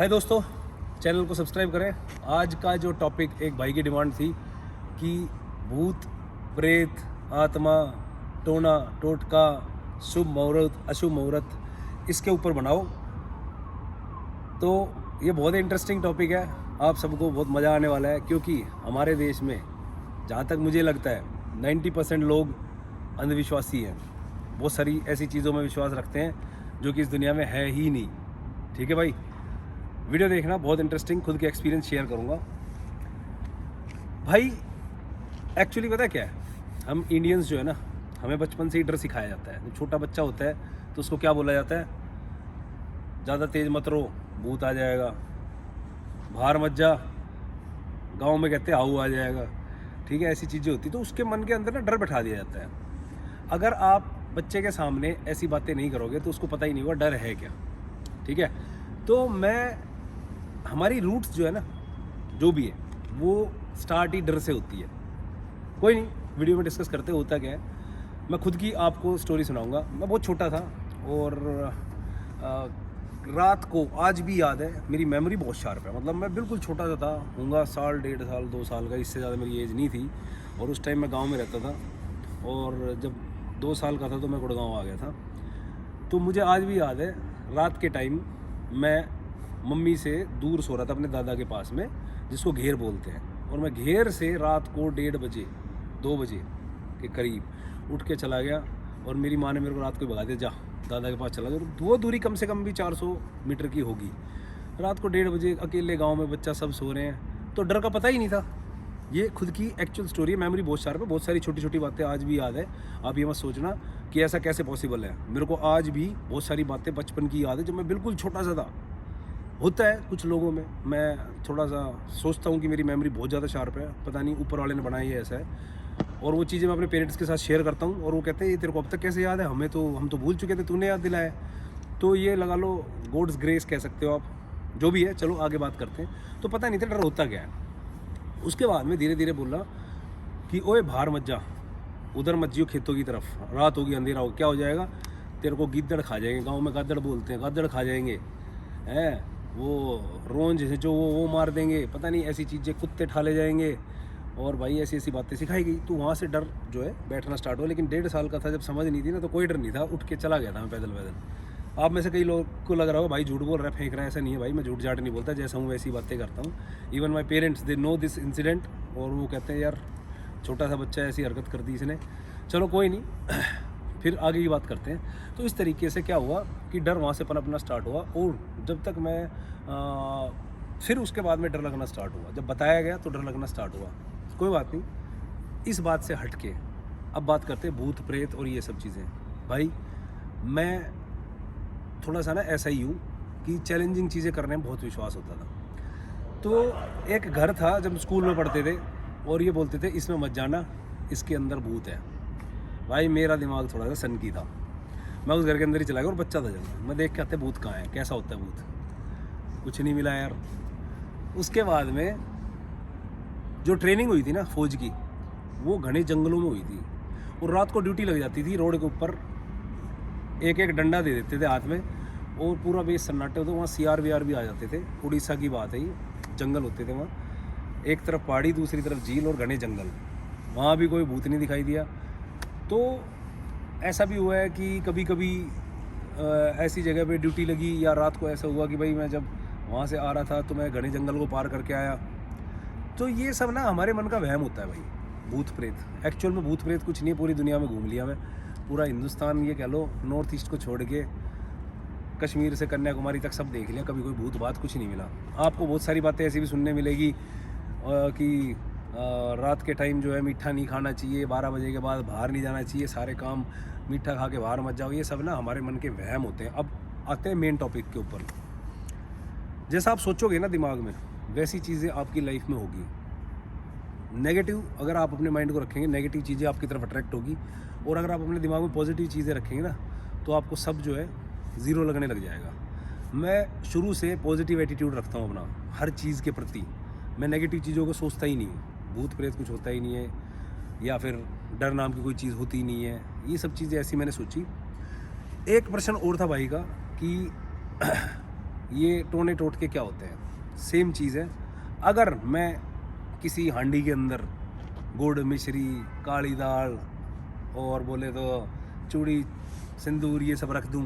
हाय दोस्तों, चैनल को सब्सक्राइब करें। आज का जो टॉपिक, एक भाई की डिमांड थी कि भूत प्रेत आत्मा टोना टोटका शुभ मुहूर्त अशुभ मुहूर्त इसके ऊपर बनाओ। तो ये बहुत ही इंटरेस्टिंग टॉपिक है, आप सबको बहुत मज़ा आने वाला है, क्योंकि हमारे देश में जहाँ तक मुझे लगता है 90% लोग अंधविश्वासी हैं। बहुत सारी ऐसी चीज़ों में विश्वास रखते हैं जो कि इस दुनिया में है ही नहीं। ठीक है भाई, वीडियो देखना, बहुत इंटरेस्टिंग, खुद के एक्सपीरियंस शेयर करूँगा। भाई एक्चुअली पता है क्या है, हम इंडियंस जो है ना, हमें बचपन से ही डर सिखाया जाता है। जब छोटा बच्चा होता है तो उसको क्या बोला जाता है, ज़्यादा तेज़ मत रो भूत आ जाएगा, बाहर मत जा, गांव में कहते हैं हाउ आ जाएगा। ठीक है, ऐसी चीज़ें होती, तो उसके मन के अंदर ना डर बैठा दिया जाता है। अगर आप बच्चे के सामने ऐसी बातें नहीं करोगे तो उसको पता ही नहीं होगा डर है क्या। ठीक है, तो हमारी रूट्स जो है ना, जो भी है वो स्टार्ट ही डर से होती है। कोई नहीं, वीडियो में डिस्कस करते होता क्या है। मैं खुद की आपको स्टोरी सुनाऊंगा। मैं बहुत छोटा था और रात को आज भी याद है, मेरी मेमोरी बहुत शार्प है। मतलब मैं बिल्कुल छोटा सा था, होऊंगा साल, 1.5 साल, 2 साल का, इससे ज़्यादा मेरी एज नहीं थी। और उस टाइम मैं गाँव में रहता था, और जब 2 साल का था तो मैं गुड़गांव आ गया था। तो मुझे आज भी याद है, रात के टाइम मैं मम्मी से दूर सो रहा था अपने दादा के पास में, जिसको घेर बोलते हैं। और मैं घेर से रात को 1:30 बजे 2 बजे के करीब उठ के चला गया, और मेरी माँ ने मेरे को रात को भगा दिया, जा दादा के पास चला गया। वो दूरी कम से कम भी 400 मीटर की होगी। रात को 1:30 बजे अकेले गाँव में, बच्चा सब सो रहे हैं, तो डर का पता ही नहीं था। ये खुद की एक्चुअल स्टोरी है, मेमोरी बहुत शार्प है, बहुत सारी छोटी छोटी बातें आज भी याद है। आप ये मत सोचना कि ऐसा कैसे पॉसिबल है। मेरे को आज भी बहुत सारी बातें बचपन की याद है, जब मैं बिल्कुल छोटा सा था। होता है कुछ लोगों में, मैं थोड़ा सा सोचता हूँ कि मेरी मेमोरी बहुत ज़्यादा शार्प है, पता नहीं ऊपर वाले ने बनाई है, ऐसा है। और वो चीज़ें मैं अपने पेरेंट्स के साथ शेयर करता हूँ, और वो कहते हैं ये तेरे को अब तक कैसे याद है, हम तो भूल चुके थे, तूने याद दिलाया। तो ये लगा लो गॉड्स ग्रेस कह सकते हो आप, जो भी है। चलो आगे बात करते हैं। तो पता नहीं था डर होता क्या है। उसके बाद में धीरे धीरे बोला कि ओए बाहर मत जा, उधर मत जियो खेतों की तरफ, रात होगी, अंधेरा होगा, क्या हो जाएगा, तेरे को गिद्दड़ खा जाएंगे। गांव में गद्दड़ बोलते हैं, गद्दड़ खा जाएंगे, हैं वो रोंज है जो वो मार देंगे, पता नहीं ऐसी चीज़ें, कुत्ते ठा ले जाएंगे। और भाई ऐसी ऐसी बातें सिखाई गई। तो वहाँ से डर जो है बैठना स्टार्ट हुआ। लेकिन 1.5 साल का था, जब समझ नहीं थी ना, तो कोई डर नहीं था, उठ के चला गया था मैं पैदल पैदल। आप में से कई लोग को लग रहा होगा भाई झूठ बोल रहा है, फेंक रहा है। ऐसा नहीं है भाई, मैं झूठ झाट नहीं बोलता, जैसा हूँ वैसी बातें करता हूँ। Even my parents they know this incident, और वो कहते हैं यार छोटा सा बच्चा ऐसी हरकत कर दी इसने। चलो कोई नहीं, फिर आगे की बात करते हैं। तो इस तरीके से क्या हुआ कि डर वहाँ से पनपना स्टार्ट हुआ। और जब तक मैं फिर उसके बाद में डर लगना स्टार्ट हुआ, जब बताया गया तो डर लगना स्टार्ट हुआ। कोई बात नहीं, इस बात से हट के अब बात करते हैं भूत प्रेत और ये सब चीज़ें। भाई मैं थोड़ा सा ना ऐसा ही हूँ कि चैलेंजिंग चीज़ें करने में बहुत विश्वास होता था। तो एक घर था, जब स्कूल में पढ़ते थे, और ये बोलते थे इसमें मत जाना, इसके अंदर भूत है। भाई मेरा दिमाग थोड़ा सा सनकी था, मैं उस घर के अंदर ही चला गया, और बच्चा था जब। मैं देख के आते भूत कहाँ है, कैसा होता है भूत, कुछ नहीं मिला यार। उसके बाद में जो ट्रेनिंग हुई थी ना फौज की, वो घने जंगलों में हुई थी, और रात को ड्यूटी लग जाती थी। रोड के ऊपर एक एक डंडा दे देते थे हाथ में, और पूरा बेस सन्नाटे होते। वहाँ CR VR भी आ जाते थे। उड़ीसा की बात है ये, जंगल होते थे वहाँ, एक तरफ पहाड़ी, दूसरी तरफ झील और घने जंगल। वहाँ भी कोई भूत नहीं दिखाई दिया। तो ऐसा भी हुआ है कि कभी कभी ऐसी जगह पे ड्यूटी लगी, या रात को ऐसा हुआ कि भाई मैं जब वहाँ से आ रहा था तो मैं घने जंगल को पार करके आया। तो ये सब ना हमारे मन का वहम होता है भाई, भूत प्रेत। एक्चुअल में भूत प्रेत कुछ नहीं है, पूरी दुनिया में घूम लिया मैं, पूरा हिंदुस्तान ये कह लो, नॉर्थ ईस्ट को छोड़ के कश्मीर से कन्याकुमारी तक सब देख लिया, कभी कोई भूत बात कुछ नहीं मिला। आपको बहुत सारी बातें ऐसी भी सुनने मिलेगी कि रात के टाइम जो है मीठा नहीं खाना चाहिए, 12 बजे के बाद बाहर नहीं जाना चाहिए, सारे काम मीठा खा के बाहर मत जाओ। ये सब ना हमारे मन के वहम होते हैं। अब आते हैं मेन टॉपिक के ऊपर। जैसा आप सोचोगे ना दिमाग में, वैसी चीज़ें आपकी लाइफ में होगी। नेगेटिव अगर आप अपने माइंड को रखेंगे, नेगेटिव चीज़ें आपकी तरफ अट्रैक्ट होगी। और अगर आप अपने दिमाग में पॉजिटिव चीज़ें रखेंगे ना, तो आपको सब जो है ज़ीरो लगने लग जाएगा। मैं शुरू से पॉजिटिव एटीट्यूड रखता हूँ अपना हर चीज़ के प्रति। मैं नेगेटिव चीज़ों को सोचता ही नहीं हूँ। भूत प्रेत कुछ होता ही नहीं है, या फिर डर नाम की कोई चीज़ होती ही नहीं है। ये सब चीज़ें ऐसी मैंने सोची। एक प्रश्न और था भाई का कि ये टोने टोटके क्या होते हैं, सेम चीज़ है। अगर मैं किसी हांडी के अंदर गुड़, मिश्री, काली दाल और बोले तो चूड़ी, सिंदूर ये सब रख दूं,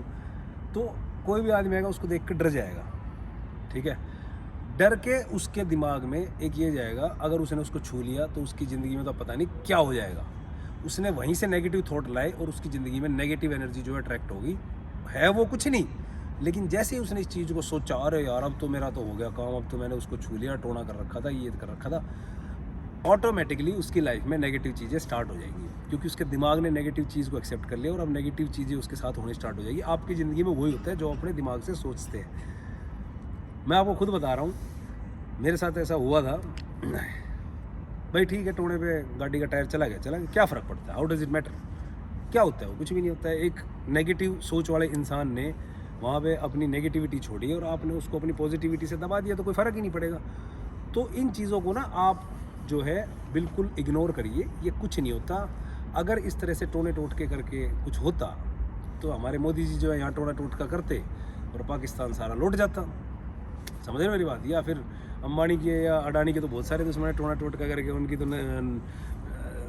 तो कोई भी आदमी आएगा उसको देख के डर जाएगा, ठीक है। डर के उसके दिमाग में एक ये जाएगा, अगर उसने उसको छू लिया तो उसकी ज़िंदगी में तो पता नहीं क्या हो जाएगा। उसने वहीं से नेगेटिव थॉट लाए और उसकी ज़िंदगी में नेगेटिव एनर्जी जो है अट्रैक्ट होगी। है वो कुछ नहीं, लेकिन जैसे ही उसने इस चीज़ को सोचा, अरे यार अब तो मेरा तो हो गया काम, अब तो मैंने उसको छू लिया, टोना कर रखा था, ये कर रखा था, ऑटोमेटिकली उसकी लाइफ में नेगेटिव चीज़ें स्टार्ट हो जाएंगी, क्योंकि उसके दिमाग ने नेगेटिव चीज़ को एक्सेप्ट कर लिया और अब नेगेटिव चीज़ें उसके साथ होनी स्टार्ट हो जाएगी। आपकी ज़िंदगी में वही होता है जो अपने दिमाग से सोचते हैं। मैं आपको खुद बता रहा हूँ, मेरे साथ ऐसा हुआ था। भाई ठीक है, टोने पे गाड़ी का टायर चला गया, क्या फ़र्क पड़ता है, हाउ डज़ इट मैटर, क्या होता है वो, कुछ भी नहीं होता है। एक नेगेटिव सोच वाले इंसान ने वहाँ पे अपनी नेगेटिविटी छोड़ी और आपने उसको अपनी पॉजिटिविटी से दबा दिया, तो कोई फ़र्क ही नहीं पड़ेगा। तो इन चीज़ों को ना आप जो है बिल्कुल इग्नोर करिए, ये कुछ नहीं होता। अगर इस तरह से टोने टोटके करके कुछ होता तो हमारे मोदी जी जो है यहाँ टोना टोटका करते और पाकिस्तान सारा लौट जाता। समझ रहे मेरी बात। या फिर अंबानी के या अडानी के तो बहुत सारे दुश्मन है, टोना टोटका करके उनकी तो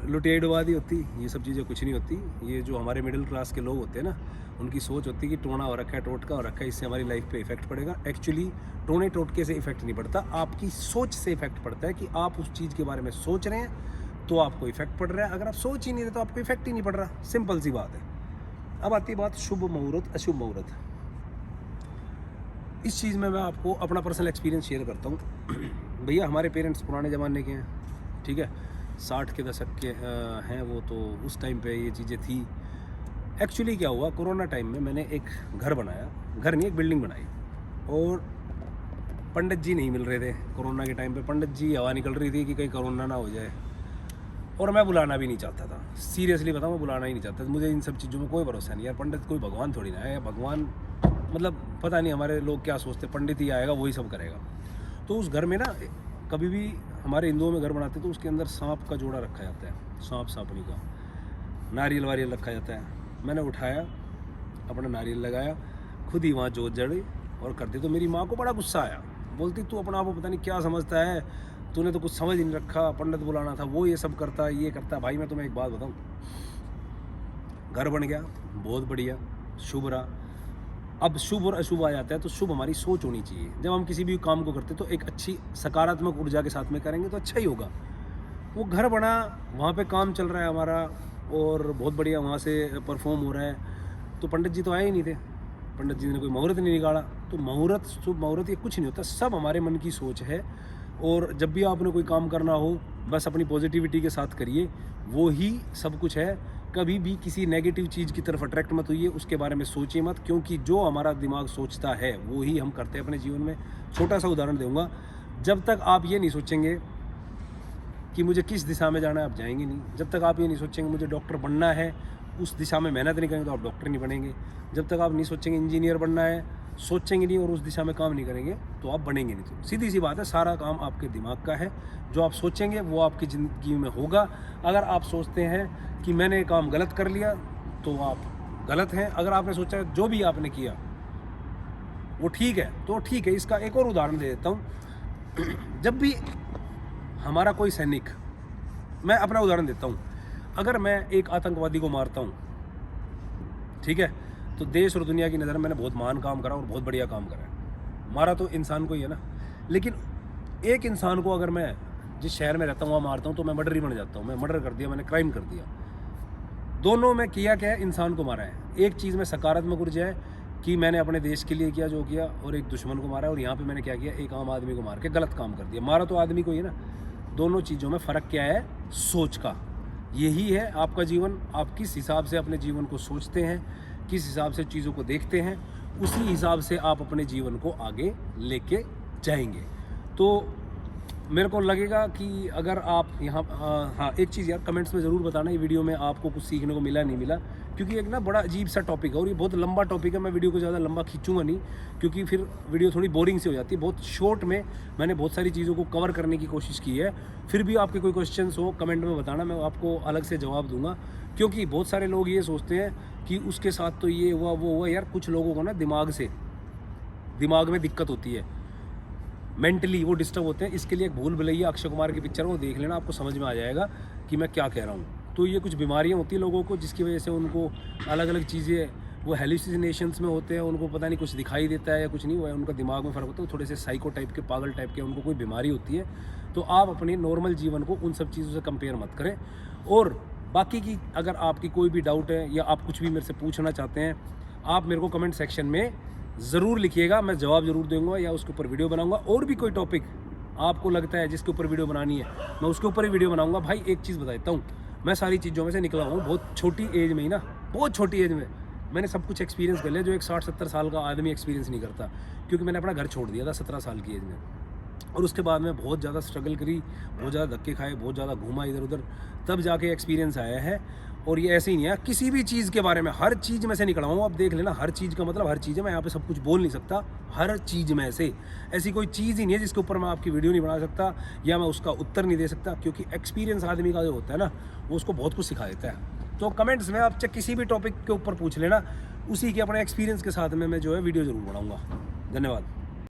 लुटियाई डुबा दी होती। ये सब चीज़ें कुछ नहीं होती। ये जो हमारे मिडिल क्लास के लोग होते हैं ना, उनकी सोच होती है कि टोना हो रखा है, टोटका हो रखा है, इससे हमारी लाइफ पे इफेक्ट पड़ेगा। एक्चुअली टोने टोटके से इफेक्ट नहीं पड़ता, आपकी सोच से इफेक्ट पड़ता है कि आप उस चीज़ के बारे में सोच रहे हैं तो आपको इफेक्ट पड़ रहा है। अगर आप सोच ही नहीं रहे तो आपको इफेक्ट ही नहीं पड़ रहा, सिंपल सी बात है। अब आती है बात शुभ मुहूर्त अशुभ मुहूर्त। इस चीज़ में मैं आपको अपना पर्सनल एक्सपीरियंस शेयर करता हूँ। भैया हमारे पेरेंट्स पुराने ज़माने के हैं, ठीक है, 60 के दशक के हैं वो, तो उस टाइम पे ये चीज़ें थी। एक्चुअली क्या हुआ, कोरोना टाइम में मैंने एक घर बनाया, घर नहीं एक बिल्डिंग बनाई, और पंडित जी नहीं मिल रहे थे कोरोना के टाइम पे। पंडित जी हवा निकल रही थी कि कहीं कोरोना ना हो जाए, और मैं बुलाना भी नहीं चाहता था। सीरियसली बताऊँ, मैं बुलाना ही नहीं चाहता था। मुझे इन सब चीज़ों में कोई भरोसा नहीं यार। पंडित कोई भगवान थोड़ी ना है, भगवान मतलब पता नहीं हमारे लोग क्या सोचते, पंडित ही आएगा वही सब करेगा। तो उस घर में ना, कभी भी हमारे हिंदुओं में घर बनाते तो उसके अंदर सांप का जोड़ा रखा जाता है, सांप सांपनी का, नारियल वारियल रखा जाता है। मैंने उठाया, अपना नारियल लगाया, खुद ही वहाँ जोत जड़ी और कर दी। तो मेरी माँ को बड़ा गुस्सा आया, बोलती तू अपना आप पता नहीं क्या समझता है, तूने तो कुछ समझ ही नहीं रखा, पंडित बुलाना था, वो ये सब करता, ये करता। भाई मैं तुम्हें एक बात बताऊँ, घर बन गया बहुत बढ़िया, शुभ रहा। अब शुभ और अशुभ आ जाता है, तो शुभ हमारी सोच होनी चाहिए। जब हम किसी भी काम को करते तो एक अच्छी सकारात्मक ऊर्जा के साथ में करेंगे तो अच्छा ही होगा। वो घर बना, वहाँ पे काम चल रहा है हमारा और बहुत बढ़िया वहाँ से परफॉर्म हो रहा है। तो पंडित जी तो आए ही नहीं थे, पंडित जी ने कोई मुहूर्त नहीं निकाला। तो मुहूर्त शुभ मुहूर्त ये कुछ नहीं होता, सब हमारे मन की सोच है। और जब भी आपने कोई काम करना हो, बस अपनी पॉजिटिविटी के साथ करिए, वो ही सब कुछ है। कभी भी किसी नेगेटिव चीज़ की तरफ अट्रैक्ट मत होइए, उसके बारे में सोचिए मत, क्योंकि जो हमारा दिमाग सोचता है वो ही हम करते हैं अपने जीवन में। छोटा सा उदाहरण दूंगा, जब तक आप ये नहीं सोचेंगे कि मुझे किस दिशा में जाना है, आप जाएंगे नहीं। जब तक आप ये नहीं सोचेंगे मुझे डॉक्टर बनना है, उस दिशा में मेहनत नहीं करेंगे तो आप डॉक्टर नहीं बनेंगे। जब तक आप नहीं सोचेंगे इंजीनियर बनना है, सोचेंगे नहीं और उस दिशा में काम नहीं करेंगे तो आप बनेंगे नहीं। तो सीधी सी बात है, सारा काम आपके दिमाग का है। जो आप सोचेंगे वो आपकी ज़िंदगी में होगा। अगर आप सोचते हैं कि मैंने ये काम गलत कर लिया तो आप गलत हैं। अगर आपने सोचा जो भी आपने किया वो ठीक है तो ठीक है। इसका एक और उदाहरण दे देता हूँ। जब भी हमारा कोई सैनिक, मैं अपना उदाहरण देता हूँ, अगर मैं एक आतंकवादी को मारता हूँ, ठीक है, तो देश और दुनिया की नज़र में मैंने बहुत महान काम करा और बहुत बढ़िया काम करा है। मारा तो इंसान को ही है ना। लेकिन एक इंसान को अगर मैं जिस शहर में रहता हूँ वहाँ मारता हूँ तो मैं मर्डरी बन जाता हूँ। मैं मर्डर कर दिया, मैंने क्राइम कर दिया। दोनों में किया क्या है, इंसान को मारा है। एक चीज़ में सकारात्मक ऊर्जा है कि मैंने अपने देश के लिए किया जो किया, और एक दुश्मन को मारा, और यहाँ पे मैंने क्या किया, एक आम आदमी को मार के गलत काम कर दिया। मारा तो आदमी को ही है ना। दोनों चीज़ों में फ़र्क क्या है, सोच का। यही है आपका जीवन। आप किस हिसाब से अपने जीवन को सोचते हैं, किस हिसाब से चीज़ों को देखते हैं, उसी हिसाब से आप अपने जीवन को आगे लेके जाएंगे। तो मेरे को लगेगा कि अगर आप यहाँ हाँ एक चीज़ यार, कमेंट्स में ज़रूर बताना ये वीडियो में आपको कुछ सीखने को मिला नहीं मिला, क्योंकि एक ना बड़ा अजीब सा टॉपिक है और ये बहुत लंबा टॉपिक है। मैं वीडियो को ज़्यादा लंबा खींचूंगा नहीं, क्योंकि फिर वीडियो थोड़ी बोरिंग सी हो जाती है। बहुत शॉर्ट में मैंने बहुत सारी चीज़ों को कवर करने की कोशिश की है। फिर भी आपके कोई क्वेश्चन हो कमेंट में बताना, मैं आपको अलग से जवाब दूंगा। क्योंकि बहुत सारे लोग ये सोचते हैं कि उसके साथ तो ये हुआ वो हुआ। यार कुछ लोगों को ना दिमाग से दिमाग में दिक्कत होती है, मेंटली वो डिस्टर्ब होते हैं। इसके लिए एक भूल भुलैया अक्षय कुमार की पिक्चर को देख लेना, आपको समझ में आ जाएगा कि मैं क्या कह रहा हूँ। तो ये कुछ बीमारियाँ होती हैं लोगों को, जिसकी वजह से उनको अलग अलग चीज़ें, वो हेलुसिनेशंस में होते हैं, उनको पता नहीं कुछ दिखाई देता है या कुछ नहीं हुआ है, उनका दिमाग में फ़र्क होता है, थोड़े से साइको टाइप के, पागल टाइप के, उनको कोई बीमारी होती है। तो आप अपने नॉर्मल जीवन को उन सब चीज़ों से कंपेयर मत करें। और बाकी की अगर आपकी कोई भी डाउट है या आप कुछ भी मेरे से पूछना चाहते हैं, आप मेरे को कमेंट सेक्शन में ज़रूर लिखिएगा, मैं जवाब ज़रूर दूंगा या उसके ऊपर वीडियो बनाऊंगा। और भी कोई टॉपिक आपको लगता है जिसके ऊपर वीडियो बनानी है, मैं उसके ऊपर ही वीडियो बनाऊंगा। भाई एक चीज़ बताता हूँ, मैं सारी चीज़ों में से निकला हूँ बहुत छोटी एज में ही ना, बहुत छोटी एज में मैंने सब कुछ एक्सपीरियंस कर लिया जो एक 60-70 साल का आदमी एक्सपीरियंस नहीं करता। क्योंकि मैंने अपना घर छोड़ दिया था 17 साल की एज में, और उसके बाद मैं बहुत ज़्यादा स्ट्रगल करी, बहुत ज़्यादा धक्के खाए, बहुत ज़्यादा घूमा इधर उधर, तब जाके एक्सपीरियंस आया है। और ये ऐसे ही नहीं है, किसी भी चीज़ के बारे में, हर चीज़ में से निकला हूँ। अब देख लेना, हर चीज़ का मतलब हर चीज़ है, मैं यहाँ पे सब कुछ बोल नहीं सकता। हर चीज़ में से ऐसी कोई चीज़ ही नहीं है जिसके ऊपर मैं आपकी वीडियो नहीं बना सकता या मैं उसका उत्तर नहीं दे सकता। क्योंकि एक्सपीरियंस आदमी का जो होता है ना, वो उसको बहुत कुछ सिखा देता है। तो कमेंट्स में आप किसी भी टॉपिक के ऊपर पूछ लेना, उसी के अपने एक्सपीरियंस के साथ में मैं जो है वीडियो ज़रूर बनाऊँगा। धन्यवाद।